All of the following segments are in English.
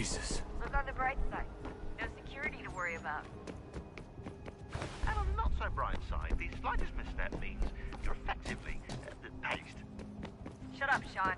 Jesus. Look on the bright side. No security to worry about. And on the not so bright side, the slightest misstep means you're effectively paced. Shut up, Sean.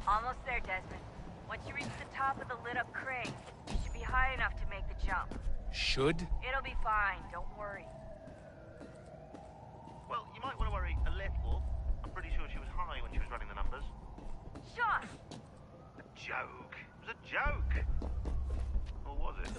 Almost there, Desmond. Once you reach the top of the lit-up crane, you should be high enough to make the jump. Should? It'll be fine, don't worry. Well, you might want to worry a little. I'm pretty sure she was high when she was running the numbers. Sean! A joke. It was a joke. Or was it?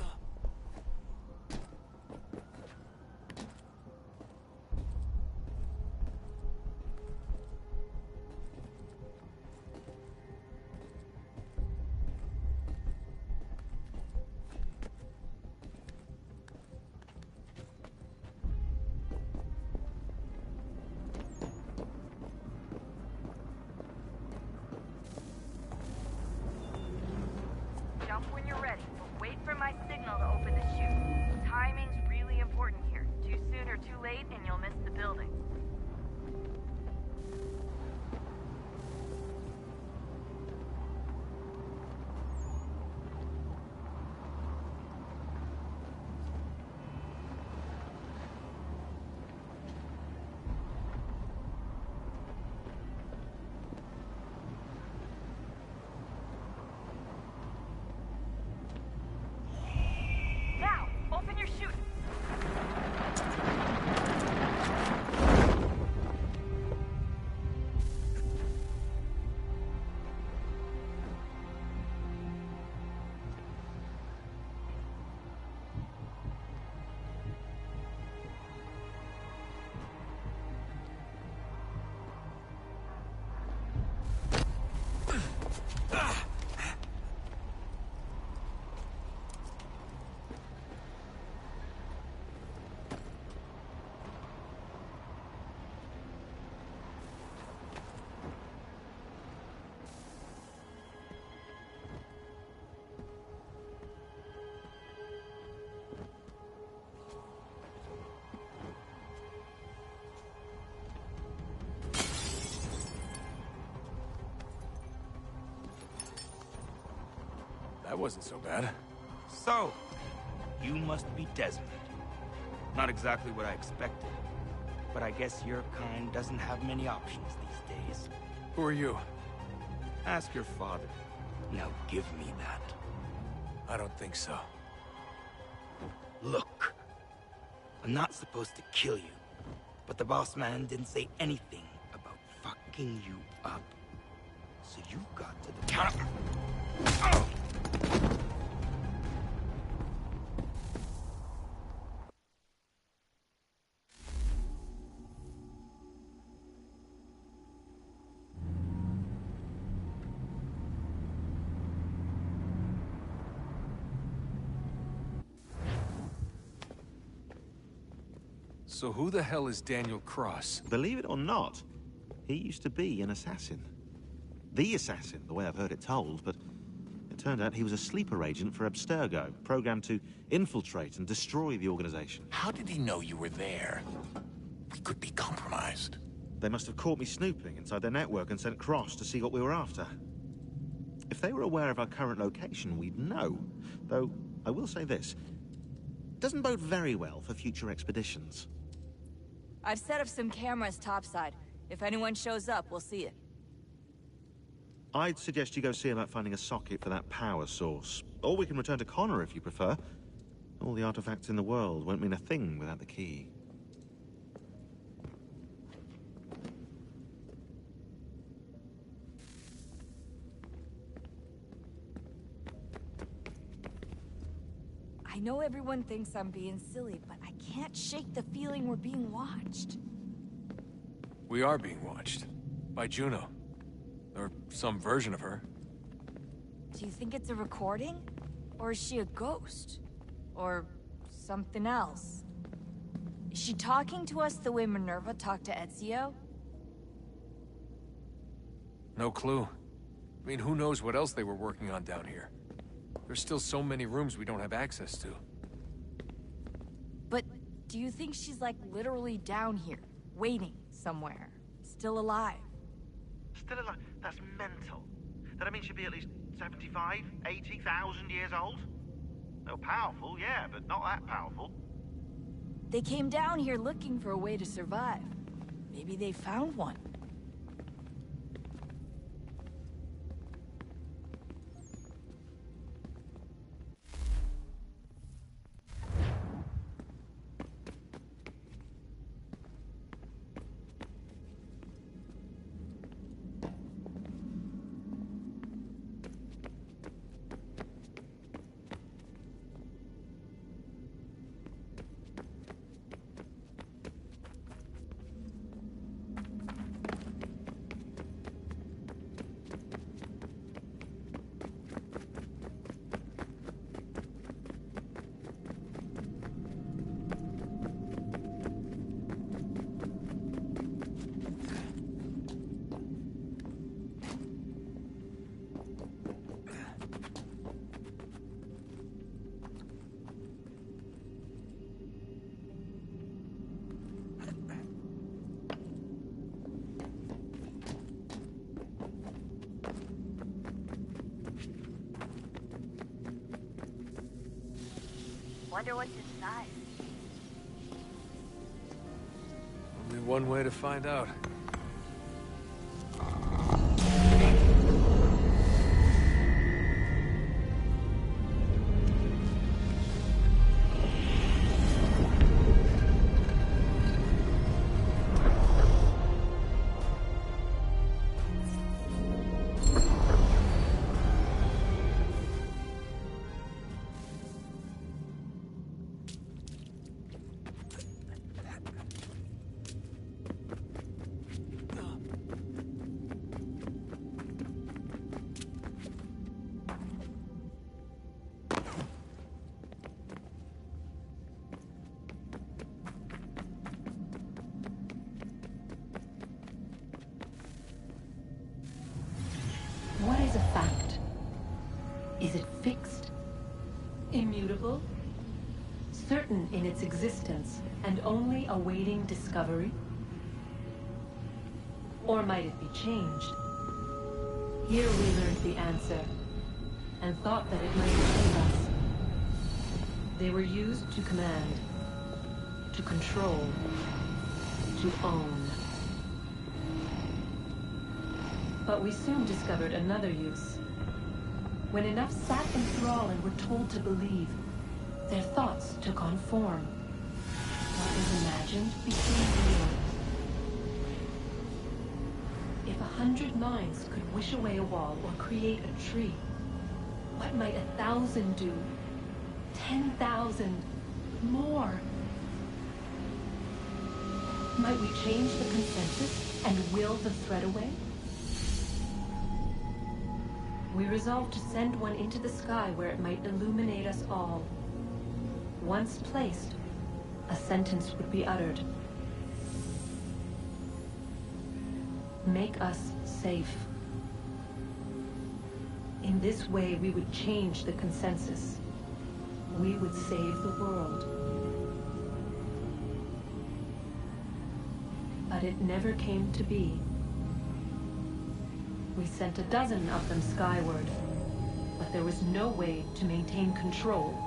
Jump when you're ready, but wait for my signal to open the chute. Timing's really important here. Too soon or too late, and you'll miss the building. Now, open your chute. That wasn't so bad. So, you must be Desmond. Not exactly what I expected, but I guess your kind doesn't have many options these days. Who are you? Ask your father. Now give me that. I don't think so. Look, I'm not supposed to kill you, but the boss man didn't say anything about fucking you up. So you've got to the count. So who the hell is Daniel Cross? Believe it or not, he used to be an assassin. The assassin, the way I've heard it told, but it turned out he was a sleeper agent for Abstergo, programmed to infiltrate and destroy the organization. How did he know you were there? We could be compromised. They must have caught me snooping inside their network and sent Cross to see what we were after. If they were aware of our current location, we'd know. Though, I will say this. It doesn't bode very well for future expeditions. I've set up some cameras topside. If anyone shows up, we'll see it. I'd suggest you go see about finding a socket for that power source. Or we can return to Connor if you prefer. All the artifacts in the world won't mean a thing without the key. I know everyone thinks I'm being silly, but I can't shake the feeling we're being watched. We are being watched. By Juno. Or some version of her. Do you think it's a recording? Or is she a ghost? Or something else? Is she talking to us the way Minerva talked to Ezio? No clue. I mean, who knows what else they were working on down here? There's still so many rooms we don't have access to. But do you think she's like literally down here, waiting somewhere, still alive? Still alive? That's mental. That means she'd be at least 75, 80,000 years old? Oh, powerful, yeah, but not that powerful. They came down here looking for a way to survive. Maybe they found one. Wonder what's inside. Only one way to find out. What is a fact? Is it fixed? Immutable? Certain in its existence and only awaiting discovery? Or might it be changed? Here we learned the answer, and thought that it might save us. They were used to command, to control, to own. But we soon discovered another use. When enough sat in thrall and were told to believe, their thoughts took on form. What was imagined became real. If 100 minds could wish away a wall or create a tree, what might 1,000 do? 10,000? More? Might we change the consensus and will the thread away? We resolved to send one into the sky where it might illuminate us all. Once placed, a sentence would be uttered. Make us safe. In this way, we would change the consensus. We would save the world. But it never came to be. We sent a dozen of them skyward, but there was no way to maintain control,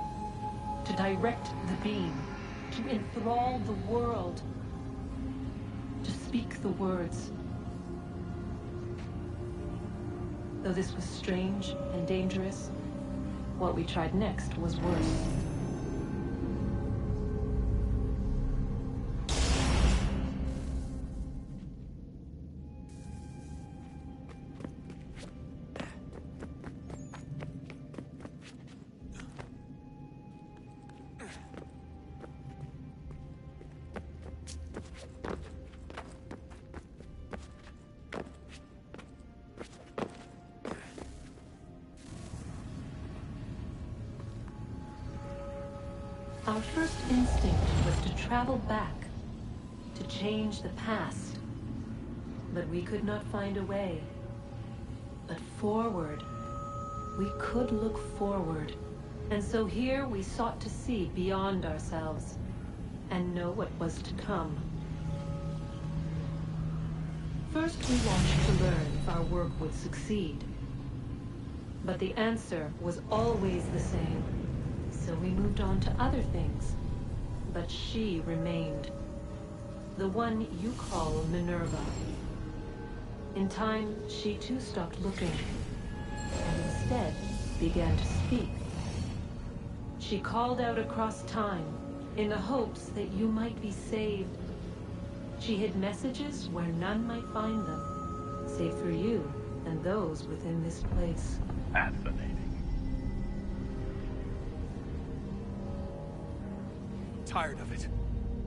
to direct the beam, to enthrall the world, to speak the words. Though this was strange and dangerous, what we tried next was worse. first instinct was to travel back, to change the past. But we could not find a way. But forward. We could look forward. And so here we sought to see beyond ourselves, and know what was to come. First we watched to learn if our work would succeed. But the answer was always the same. So we moved on to other things. But she remained. The one you call Minerva. In time, she too stopped looking, and instead began to speak. She called out across time, in the hopes that you might be saved. She hid messages where none might find them, save for you and those within this place. Fascinating. Tired of it.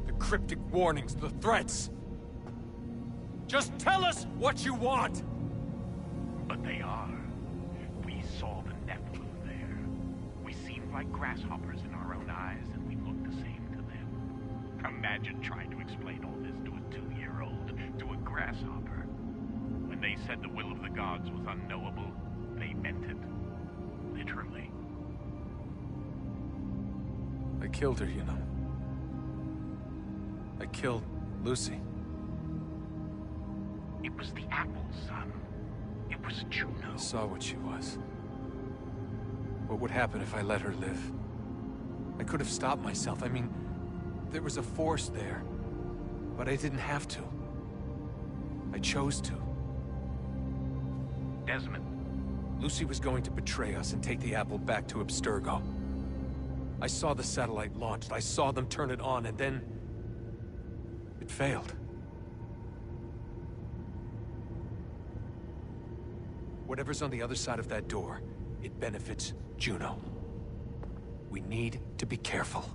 The cryptic warnings, the threats. Just tell us what you want! But they are. We saw the Nephilim there. We seemed like grasshoppers in our own eyes, and we looked the same to them. Imagine trying to explain all this to a 2-year-old, to a grasshopper. When they said the will of the gods was unknowable, they meant it. Literally. I killed her, you know. I killed Lucy. It was the apple, son. It was Juno. I saw what she was. What would happen if I let her live? I could have stopped myself. I mean, there was a force there. But I didn't have to. I chose to. Desmond. Lucy was going to betray us and take the apple back to Abstergo. I saw the satellite launched. I saw them turn it on, and then... it failed. Whatever's on the other side of that door, it benefits Juno. We need to be careful.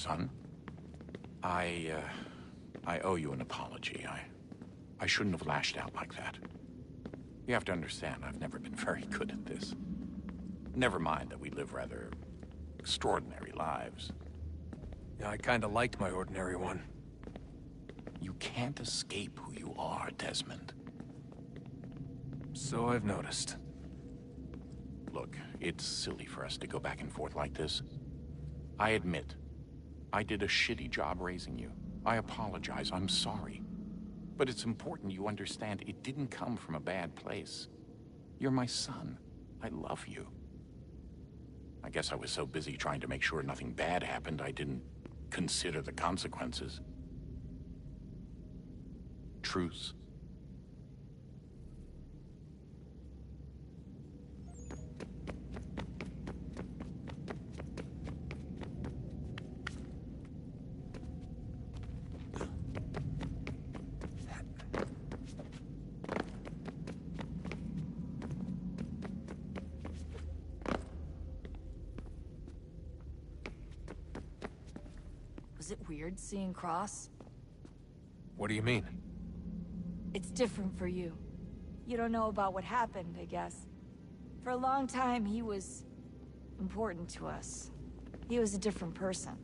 son. I owe you an apology. I shouldn't have lashed out like that. You have to understand, I've never been very good at this. Never mind that we live rather extraordinary lives. Yeah, I kinda liked my ordinary one. You can't escape who you are, Desmond. So I've noticed. Look, it's silly for us to go back and forth like this. I admit, I did a shitty job raising you. I apologize, I'm sorry. But it's important you understand it didn't come from a bad place. You're my son. I love you. I guess I was so busy trying to make sure nothing bad happened, I didn't consider the consequences. Truce. Was it weird seeing Cross? What do you mean? It's different for you. You don't know about what happened, I guess. For a long time, he was important to us. He was a different person.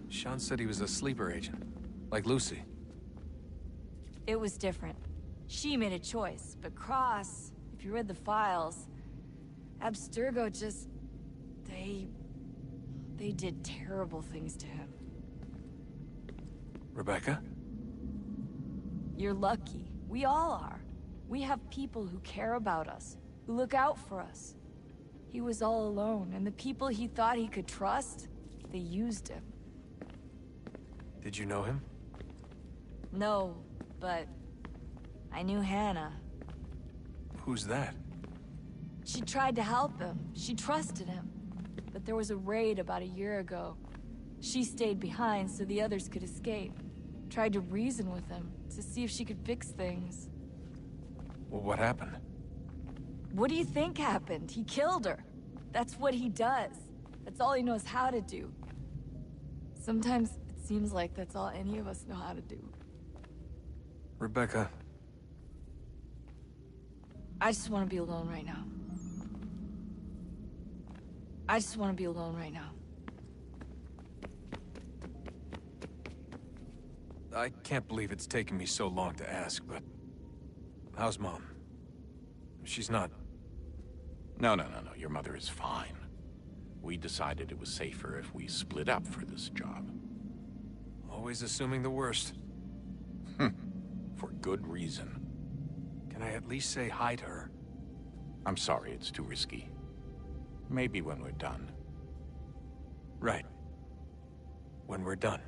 Sean said he was a sleeper agent. Like Lucy. It was different. She made a choice, but Cross, if you read the files, Abstergo just... They did terrible things to him. Rebecca? You're lucky. We all are. We have people who care about us, who look out for us. He was all alone, and the people he thought he could trust, they used him. Did you know him? No, but I knew Hannah. Who's that? She tried to help him. She trusted him. But there was a raid about a year ago. She stayed behind so the others could escape. Tried to reason with him, to see if she could fix things. Well, what happened? What do you think happened? He killed her. That's what he does. That's all he knows how to do. Sometimes it seems like that's all any of us know how to do. Rebecca. I just want to be alone right now. I just want to be alone right now. I can't believe it's taken me so long to ask, but... How's Mom? She's not... No. Your mother is fine. We decided it was safer if we split up for this job. Always assuming the worst. For good reason. Can I at least say hi to her? I'm sorry, it's too risky. Maybe when we're done. Right. When we're done.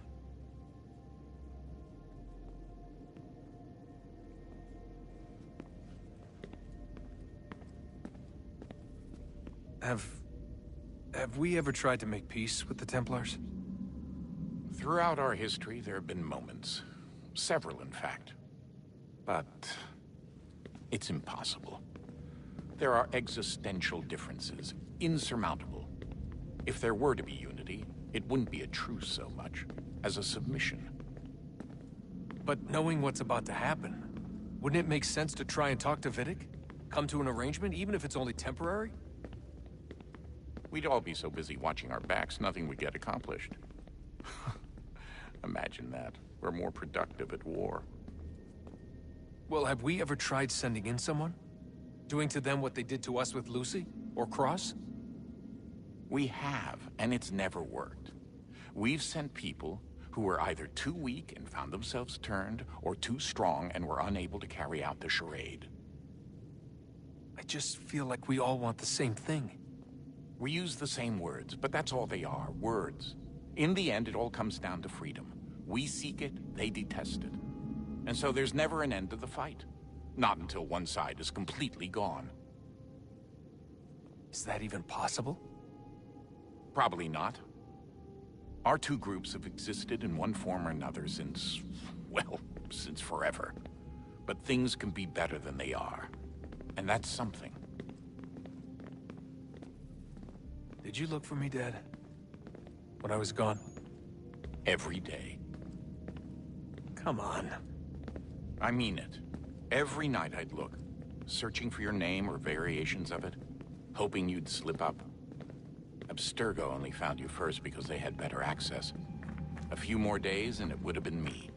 Have we ever tried to make peace with the Templars? Throughout our history, there have been moments. Several, in fact. But... it's impossible. There are existential differences, insurmountable. If there were to be unity, it wouldn't be a truce so much as a submission. But knowing what's about to happen, wouldn't it make sense to try and talk to Vidic? Come to an arrangement, even if it's only temporary? We'd all be so busy watching our backs, nothing would get accomplished. Imagine that. We're more productive at war. Well, have we ever tried sending in someone? Doing to them what they did to us with Lucy? Or Cross? We have, and it's never worked. We've sent people who were either too weak and found themselves turned, or too strong and were unable to carry out the charade. I just feel like we all want the same thing. We use the same words, but that's all they are, words. In the end, it all comes down to freedom. We seek it, they detest it. And so there's never an end to the fight. Not until one side is completely gone. Is that even possible? Probably not. Our two groups have existed in one form or another since, well, since forever. But things can be better than they are. And that's something. Did you look for me, Dad? when I was gone? Every day. Come on. I mean it. Every night I'd look, searching for your name or variations of it, hoping you'd slip up. Abstergo only found you first because they had better access. A few more days and it would have been me.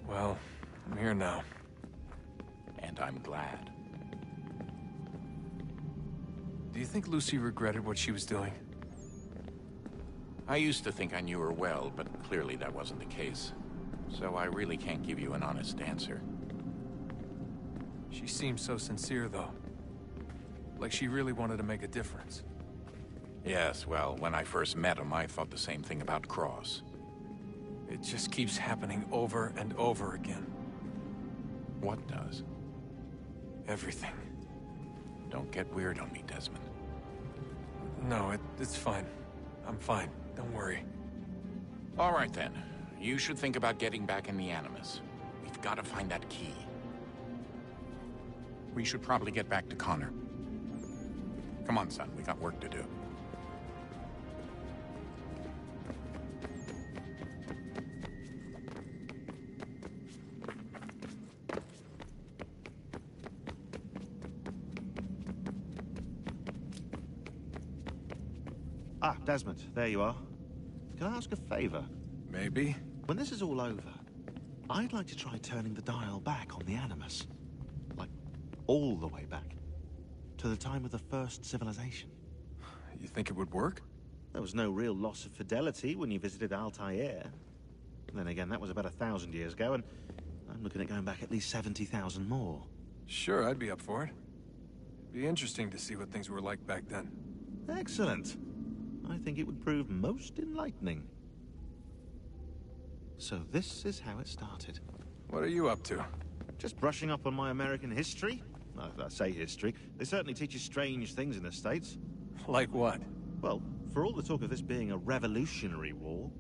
Well, I'm here now. And I'm glad. Do you think Lucy regretted what she was doing? I used to think I knew her well, but clearly that wasn't the case. So I really can't give you an honest answer. She seemed so sincere, though. Like she really wanted to make a difference. Yes, well, when I first met him, I thought the same thing about Cross. It just keeps happening over and over again. What does? Everything. Don't get weird on me, Desmond. No, it's fine. I'm fine. Don't worry. All right, then. You should think about getting back in the Animus. We've got to find that key. We should probably get back to Connor. Come on, son. We got work to do. Ah, Desmond, there you are. Can I ask a favor? Maybe? When this is all over, I'd like to try turning the dial back on the Animus. Like, all the way back. To the time of the first civilization. You think it would work? There was no real loss of fidelity when you visited ACIII. Then again, that was about 1,000 years ago, and I'm looking at going back at least 70,000 more. Sure, I'd be up for it. Be interesting to see what things were like back then. Excellent. I think it would prove most enlightening. So this is how it started. What are you up to? Just brushing up on my American history. I say history. They certainly teach you strange things in the States. Like what? Well, for all the talk of this being a revolutionary war,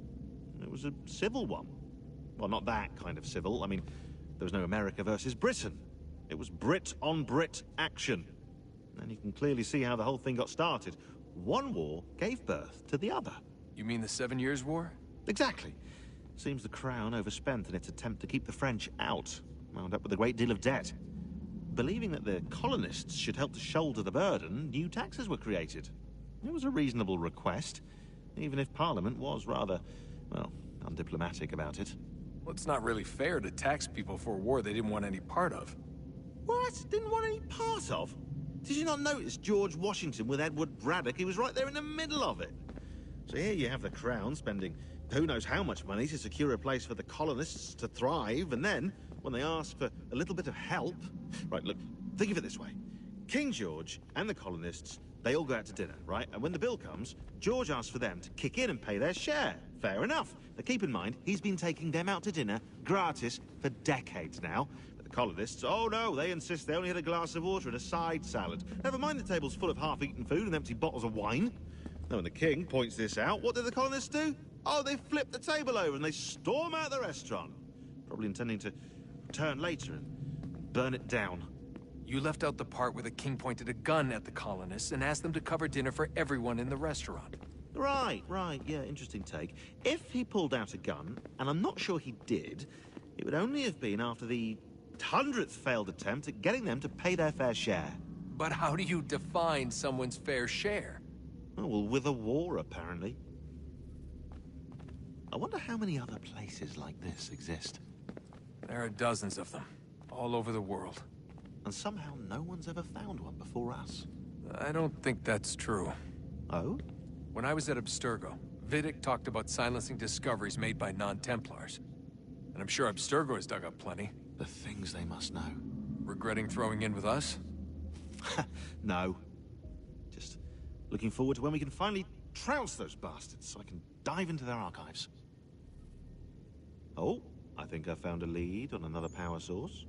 it was a civil one. Well, not that kind of civil. I mean, there was no America versus Britain. It was Brit on Brit action. And you can clearly see how the whole thing got started. One war gave birth to the other. You mean the 7 Years' War? Exactly. Seems the Crown overspent in its attempt to keep the French out, wound up with a great deal of debt. Believing that the colonists should help to shoulder the burden, new taxes were created. It was a reasonable request, even if Parliament was rather, well, undiplomatic about it. Well, it's not really fair to tax people for a war they didn't want any part of. What? Didn't want any part of? Did you not notice George Washington with Edward Braddock? He was right there in the middle of it. So here you have the Crown spending who knows how much money to secure a place for the colonists to thrive, and then, when they ask for a little bit of help... Right, look, think of it this way. King George and the colonists, they all go out to dinner, right? And when the bill comes, George asks for them to kick in and pay their share. Fair enough. But keep in mind, he's been taking them out to dinner gratis for decades now. But the colonists, oh no, they insist they only had a glass of water and a side salad. Never mind the table's full of half-eaten food and empty bottles of wine. Now, when the king points this out, what do the colonists do? Oh, they flip the table over and they storm out the restaurant. Probably intending to return later and burn it down. You left out the part where the king pointed a gun at the colonists and asked them to cover dinner for everyone in the restaurant. Right, yeah, interesting take. If he pulled out a gun, and I'm not sure he did, it would only have been after the 100th failed attempt at getting them to pay their fair share. But how do you define someone's fair share? Oh, well, with a war, apparently. I wonder how many other places like this exist. There are dozens of them, all over the world. And somehow no one's ever found one before us. I don't think that's true. Oh? When I was at Abstergo, Vidic talked about silencing discoveries made by non-Templars. And I'm sure Abstergo has dug up plenty. The things they must know. Regretting throwing in with us? No. Just looking forward to when we can finally trounce those bastards so I can dive into their archives. Oh, I think I found a lead on another power source.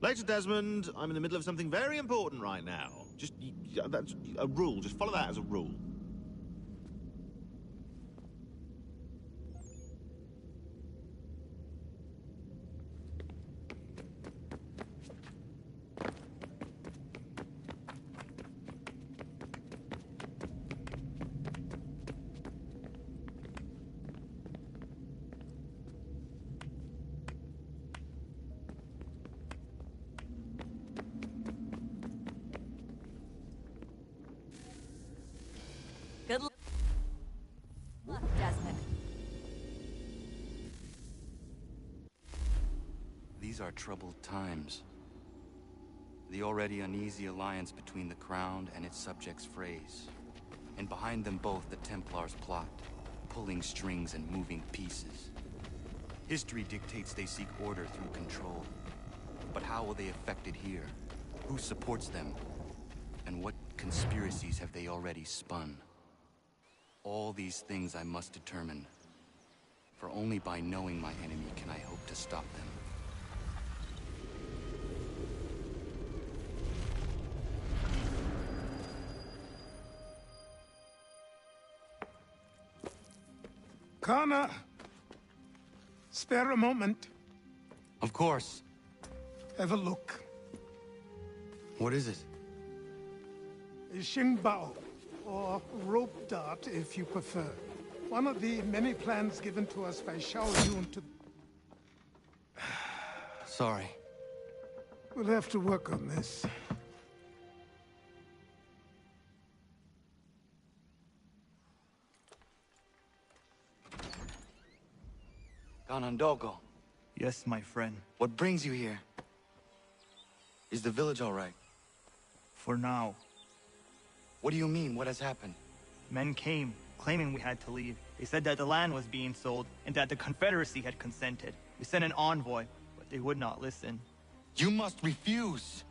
Later, Desmond. I'm in the middle of something very important right now. Just, that's a rule. Just follow that as a rule. These are troubled times. The already uneasy alliance between the Crown and its subjects frays. And behind them both the Templars plot, pulling strings and moving pieces. History dictates they seek order through control. But how will they affect it here? Who supports them? And what conspiracies have they already spun? All these things I must determine. For only by knowing my enemy can I hope to stop them. Connor! Spare a moment. Of course. Have a look. What is it? A Xingbao, or rope dart if you prefer. One of the many plans given to us by Xiao Yun to... Sorry. We'll have to work on this. Ganondogo, Yes, my friend. what brings you here? Is the village all right? For now. What do you mean? What has happened? Men came, claiming we had to leave. They said that the land was being sold, and that the Confederacy had consented. We sent an envoy, but they would not listen. You must refuse!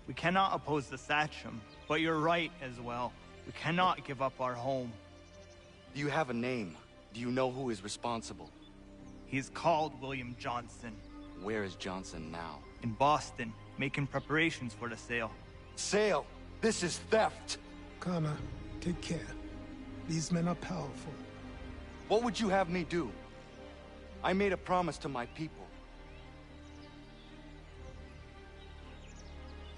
We cannot oppose the Sachem, but you're right as well. We cannot give up our home. Do you have a name? Do you know who is responsible? He's called William Johnson. Where is Johnson now? In Boston, making preparations for the sale. Sale! This is theft! Connor, take care. These men are powerful. What would you have me do? I made a promise to my people.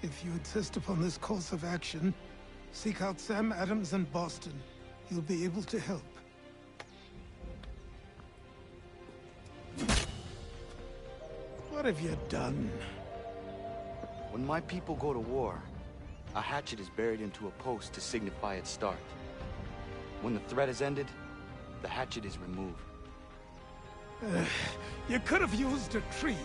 If you insist upon this course of action, seek out Sam Adams in Boston. He'll be able to help. What have you done? When my people go to war, a hatchet is buried into a post to signify its start. When the threat is ended, the hatchet is removed. You could have used a tree.